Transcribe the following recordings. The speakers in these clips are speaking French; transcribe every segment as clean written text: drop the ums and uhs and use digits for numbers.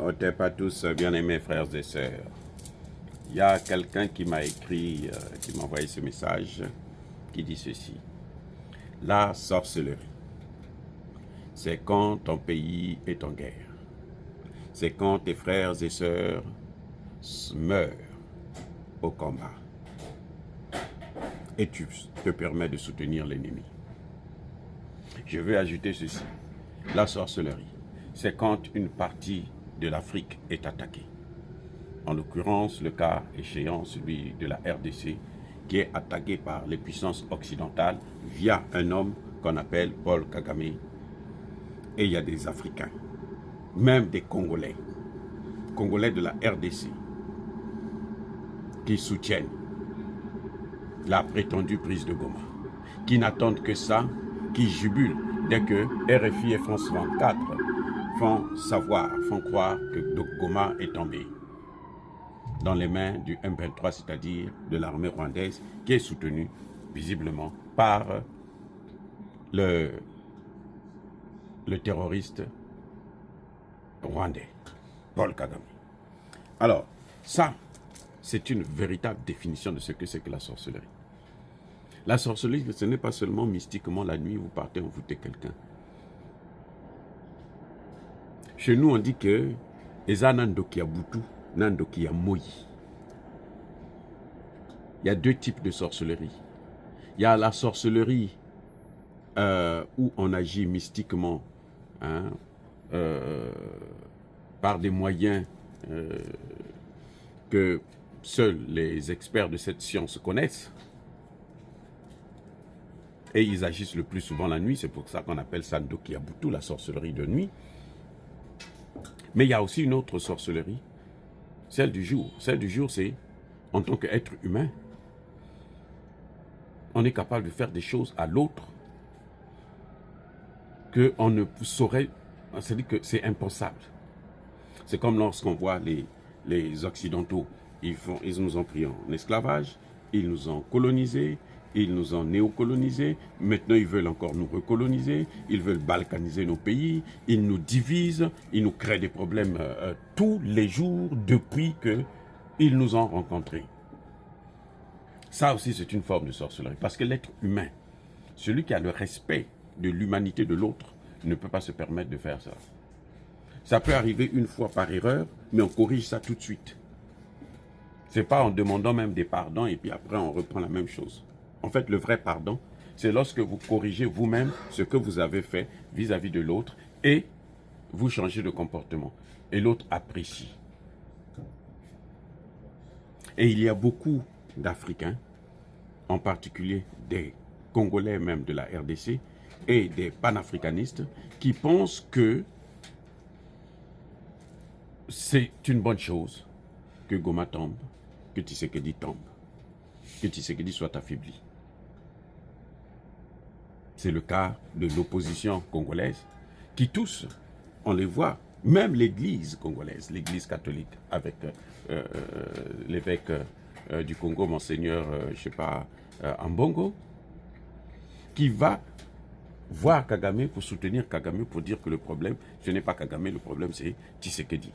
Otep à tous, bien-aimés frères et sœurs. Il y a quelqu'un qui m'a écrit, qui m'a envoyé ce message, qui dit ceci. La sorcellerie, c'est quand ton pays est en guerre. C'est quand tes frères et sœurs meurent au combat. Et tu te permets de soutenir l'ennemi. Je veux ajouter ceci. La sorcellerie, c'est quand une partie de l'Afrique est attaquée. En l'occurrence, le cas échéant, celui de la RDC, qui est attaqué par les puissances occidentales via un homme qu'on appelle Paul Kagame. Et il y a des Africains, même des Congolais de la RDC, qui soutiennent la prétendue prise de Goma, qui n'attendent que ça, qui jubilent dès que RFI et France 24 font croire que Goma est tombé dans les mains du M23, c'est-à-dire de l'armée rwandaise, qui est soutenue visiblement par le terroriste rwandais, Paul Kagame. Alors, ça, c'est une véritable définition de ce que c'est que la sorcellerie. La sorcellerie, ce n'est pas seulement mystiquement la nuit, vous partez envoûter quelqu'un. Chez nous, on dit que Eza Nandoki Abutu, Nandoki Amoyi. Il y a deux types de sorcellerie. Il y a la sorcellerie où on agit mystiquement, hein, par des moyens que seuls les experts de cette science connaissent. Et ils agissent le plus souvent la nuit, c'est pour ça qu'on appelle ça Ndoki Abutu, la sorcellerie de nuit. Mais il y a aussi une autre sorcellerie, celle du jour. Celle du jour, c'est en tant qu'être humain, on est capable de faire des choses à l'autre qu'on ne saurait, c'est-à-dire que c'est impensable. C'est comme lorsqu'on voit les Occidentaux, ils nous ont pris en esclavage, ils nous ont colonisés, ils nous ont néocolonisés, maintenant ils veulent encore nous recoloniser, ils veulent balkaniser nos pays, ils nous divisent, ils nous créent des problèmes tous les jours depuis qu'ils nous ont rencontrés. Ça aussi c'est une forme de sorcellerie, parce que l'être humain, celui qui a le respect de l'humanité de l'autre, ne peut pas se permettre de faire ça. Ça peut arriver une fois par erreur, mais on corrige ça tout de suite. C'est pas en demandant même des pardons et puis après on reprend la même chose. En fait, le vrai pardon, c'est lorsque vous corrigez vous-même ce que vous avez fait vis-à-vis de l'autre et vous changez de comportement. Et l'autre apprécie. Et il y a beaucoup d'Africains, en particulier des Congolais même de la RDC et des panafricanistes, qui pensent que c'est une bonne chose que Goma tombe, que Tshisekedi tombe, que Tshisekedi soit affaibli. C'est le cas de l'opposition congolaise, qui tous, on les voit, même l'église congolaise, l'église catholique, avec l'évêque du Congo, Monseigneur, je ne sais pas, Ambongo, qui va voir Kagame pour soutenir Kagame, pour dire que le problème, ce n'est pas Kagame, le problème c'est Tshisekedi.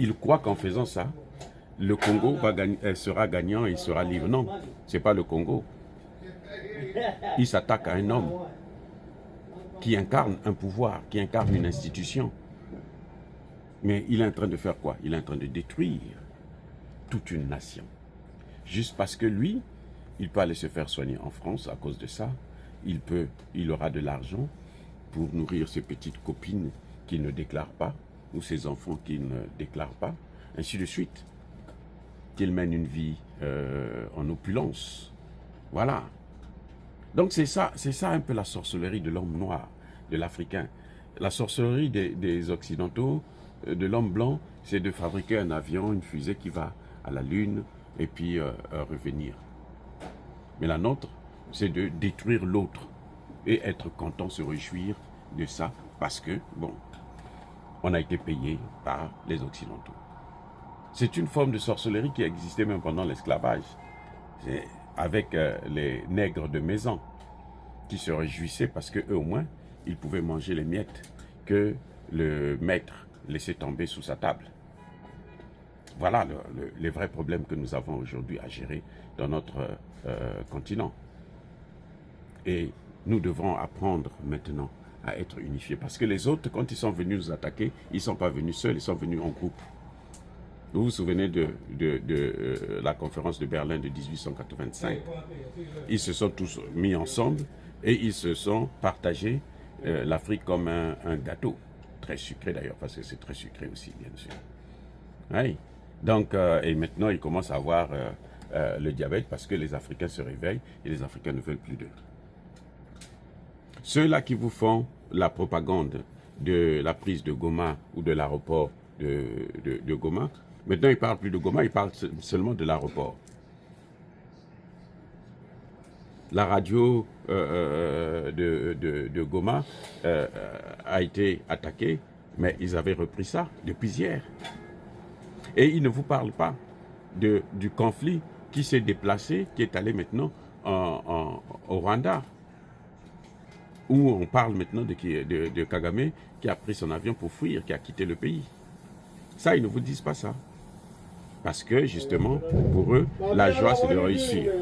Il croit qu'en faisant ça, le Congo sera gagnant et sera libre. Non, ce n'est pas le Congo. Il s'attaque à un homme qui incarne un pouvoir, qui incarne une institution. Mais il est en train de faire quoi? Il est en train de détruire toute une nation. Juste parce que lui, il peut aller se faire soigner en France à cause de ça. Il aura de l'argent pour nourrir ses petites copines qui ne déclarent pas, ou ses enfants qui ne déclarent pas, ainsi de suite. Qu'il mène une vie en opulence. Voilà. Donc c'est ça un peu la sorcellerie de l'homme noir, de l'Africain. La sorcellerie des Occidentaux, de l'homme blanc, c'est de fabriquer un avion, une fusée qui va à la Lune et puis revenir. Mais la nôtre, c'est de détruire l'autre et être content, se réjouir de ça parce que, bon, on a été payé par les Occidentaux. C'est une forme de sorcellerie qui existait même pendant l'esclavage, avec les nègres de maison qui se réjouissaient parce qu'eux au moins, ils pouvaient manger les miettes que le maître laissé tomber sous sa table. Voilà les vrais problèmes que nous avons aujourd'hui à gérer dans notre continent. Et nous devons apprendre maintenant à être unifiés. Parce que les autres, quand ils sont venus nous attaquer, ils ne sont pas venus seuls, ils sont venus en groupe. Vous vous souvenez de la conférence de Berlin de 1885. Ils se sont tous mis ensemble et ils se sont partagés l'Afrique comme un gâteau. Très sucré d'ailleurs, parce que c'est très sucré aussi, bien sûr. Oui. Donc, et maintenant, ils commencent à avoir le diabète parce que les Africains se réveillent et les Africains ne veulent plus d'eux. Ceux-là qui vous font la propagande de la prise de Goma ou de l'aéroport de Goma, maintenant, ils ne parlent plus de Goma, ils parlent seulement de l'aéroport. La radio de Goma a été attaquée, mais ils avaient repris ça depuis hier. Et ils ne vous parlent pas du conflit qui s'est déplacé, qui est allé maintenant au Rwanda, où on parle maintenant de Kagame qui a pris son avion pour fuir, qui a quitté le pays. Ça, ils ne vous disent pas ça. Parce que, justement, pour eux, la joie, c'est de réussir.